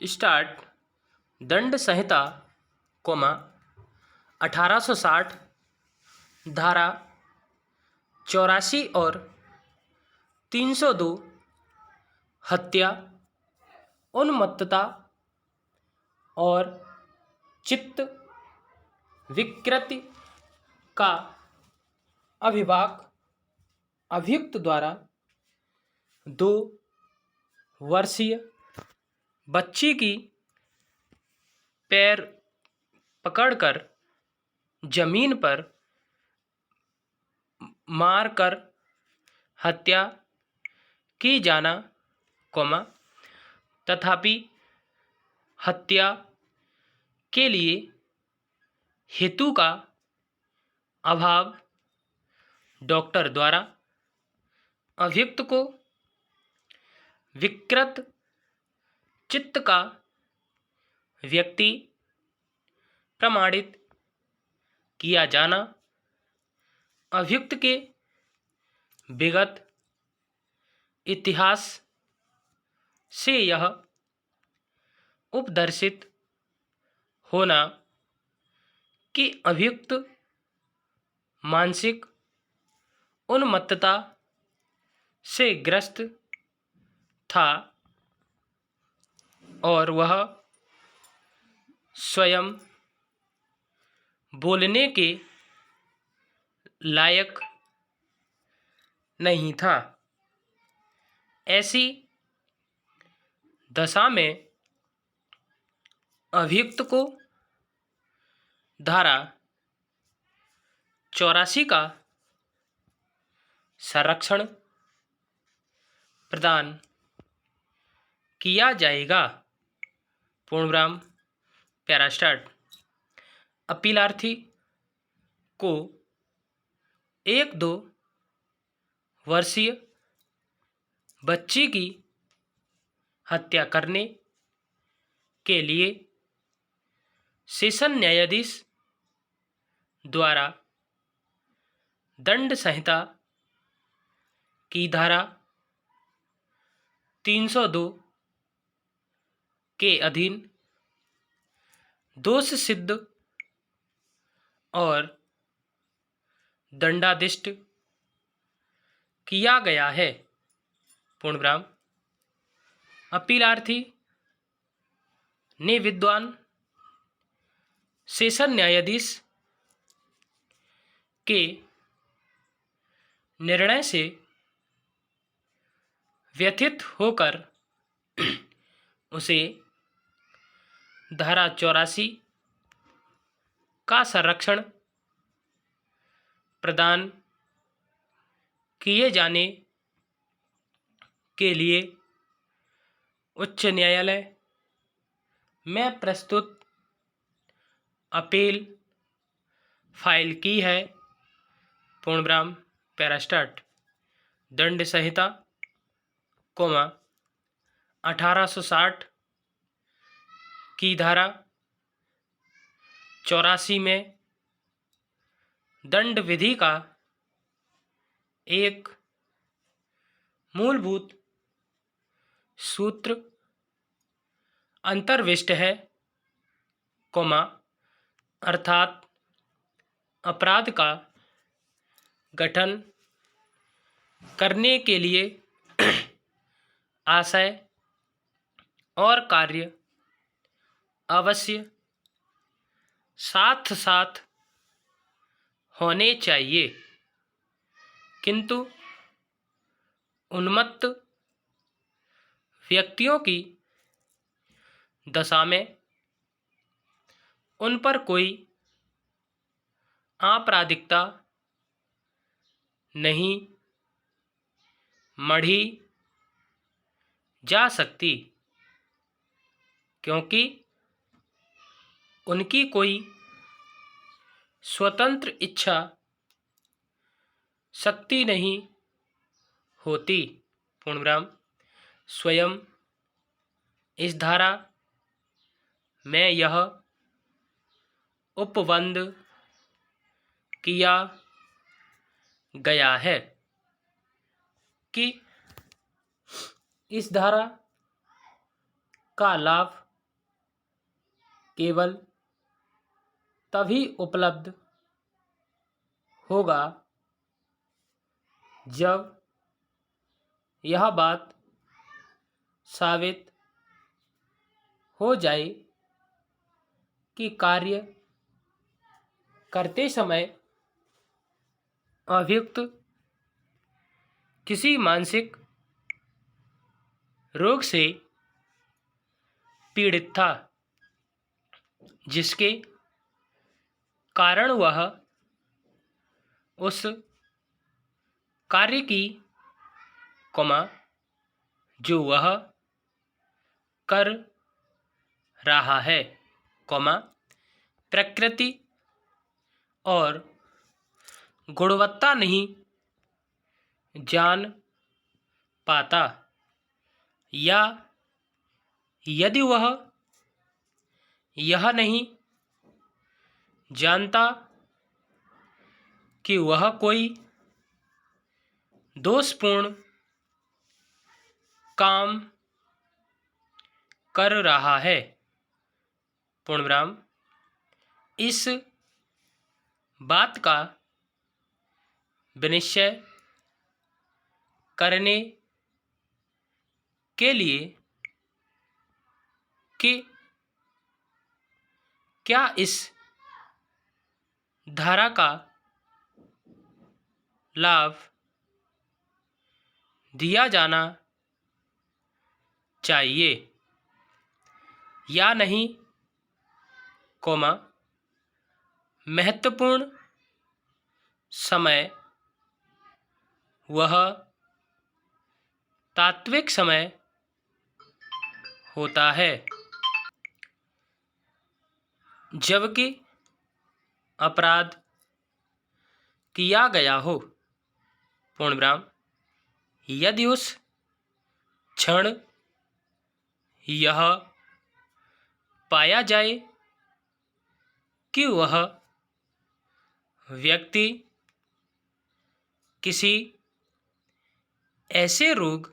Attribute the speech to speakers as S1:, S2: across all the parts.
S1: Start. दंड संहिता, 1860 धारा 84 और 302 हत्या, उन्मत्तता और चित्त विकृति का अभियुक्त द्वारा 2 वर्षीय बच्ची की पैर पकड़कर जमीन पर मारकर हत्या की जाना, तथापि हत्या के लिए हेतु का अभाव डॉक्टर द्वारा अभियुक्त को विकृत चित्त का व्यक्ति प्रमाणित किया जाना, अभियुक्त के विगत इतिहास से यह उपदर्शित होना कि अभियुक्त मानसिक उन्मत्तता से ग्रस्त था और वह स्वयं बोलने के लायक नहीं था। ऐसी दशा में अभियुक्त को धारा 84 का संरक्षण प्रदान किया जाएगा। पूर्णविराम पैरा स्टार्ट। अपीलार्थी को 1-2 वर्षीय बच्ची की हत्या करने के लिए सेशन न्यायाधीश द्वारा दंड संहिता की धारा 302 के अधीन दोष सिद्ध और दंडादिष्ट किया गया है। पूर्णविराम। अपीलार्थी ने विद्वान सेशन न्यायाधीश के निर्णय से व्यथित होकर उसे धारा 84 का संरक्षण प्रदान किए जाने के लिए उच्च न्यायालय में प्रस्तुत अपील फाइल की है। पूर्णविराम पैरा स्टार्ट। दंड संहिता, 1860 की धारा 84 में दंड विधि का एक मूलभूत सूत्र अंतर्विष्ट है, अर्थात अपराध का गठन करने के लिए आशय और कार्य अवश्य साथ साथ होने चाहिए, किंतु उन्मत्त व्यक्तियों की दशा में उन पर कोई आपराधिकता नहीं मढ़ी जा सकती, क्योंकि उनकी कोई स्वतंत्र इच्छा शक्ति नहीं होती। पूर्णविराम। स्वयं इस धारा में यह उपबंध किया गया है कि इस धारा का लाभ केवल तभी उपलब्ध होगा जब यह बात साबित हो जाए कि कार्य करते समय अभियुक्त किसी मानसिक रोग से पीड़ित था, जिसके कारण वह उस कार्य की जो वह कर रहा है, प्रकृति और गुणवत्ता नहीं जान पाता, या यदि वह यह नहीं जानता कि वह कोई दोषपूर्ण काम कर रहा है, पूर्णविराम, इस बात का विनिश्चय करने के लिए कि क्या इस धारा का लाभ दिया जाना चाहिए या नहीं, महत्वपूर्ण समय वह तात्विक समय होता है जबकि अपराध किया गया हो, पूर्णविराम, यदि उस क्षण यह पाया जाए कि वह व्यक्ति किसी ऐसे रोग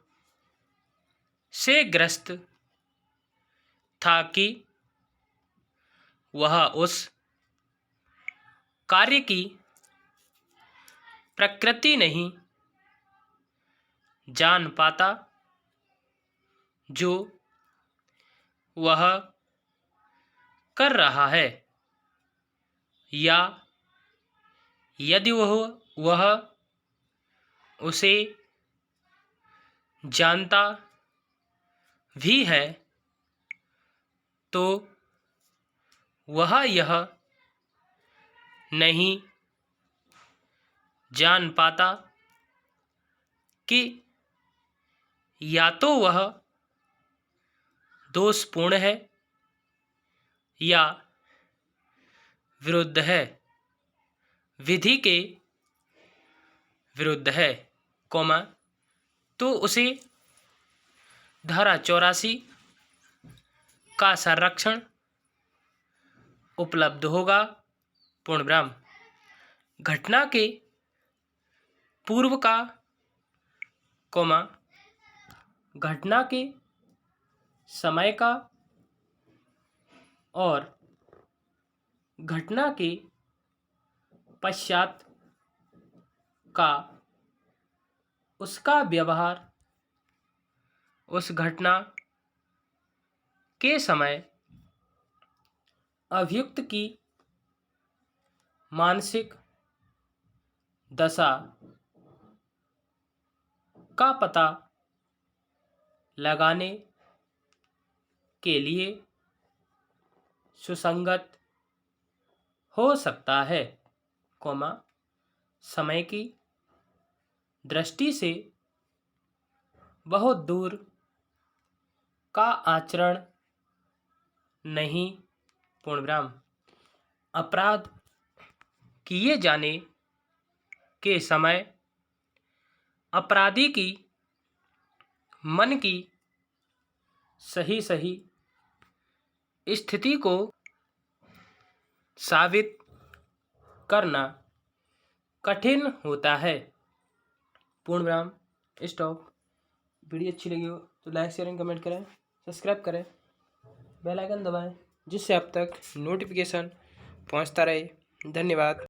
S1: से ग्रस्त था कि वह उस कार्य की प्रकृति नहीं जान पाता जो वह कर रहा है, या यदि वह उसे जानता भी है तो वह यह नहीं जान पाता कि या तो वह दोषपूर्ण है या विरुद्ध है, विधि के विरुद्ध है, तो उसे धारा 84 का संरक्षण उपलब्ध होगा, पूर्णविराम। घटना के पूर्व का, घटना के समय का और घटना के पश्चात का उसका व्यवहार उस घटना के समय अभियुक्त की मानसिक दशा का पता लगाने के लिए सुसंगत हो सकता है, समय की दृष्टि से बहुत दूर का आचरण नहीं, पूर्णविराम। अपराध किए जाने के समय अपराधी की मन की सही स्थिति को साबित करना कठिन होता है, पूर्णविराम। स्टॉप। वीडियो अच्छी लगी हो तो लाइक शेयर एंड कमेंट करें, सब्सक्राइब करें, बेल आइकन दबाएं। जिससे आप तक नोटिफिकेशन पहुंचता रहे। धन्यवाद।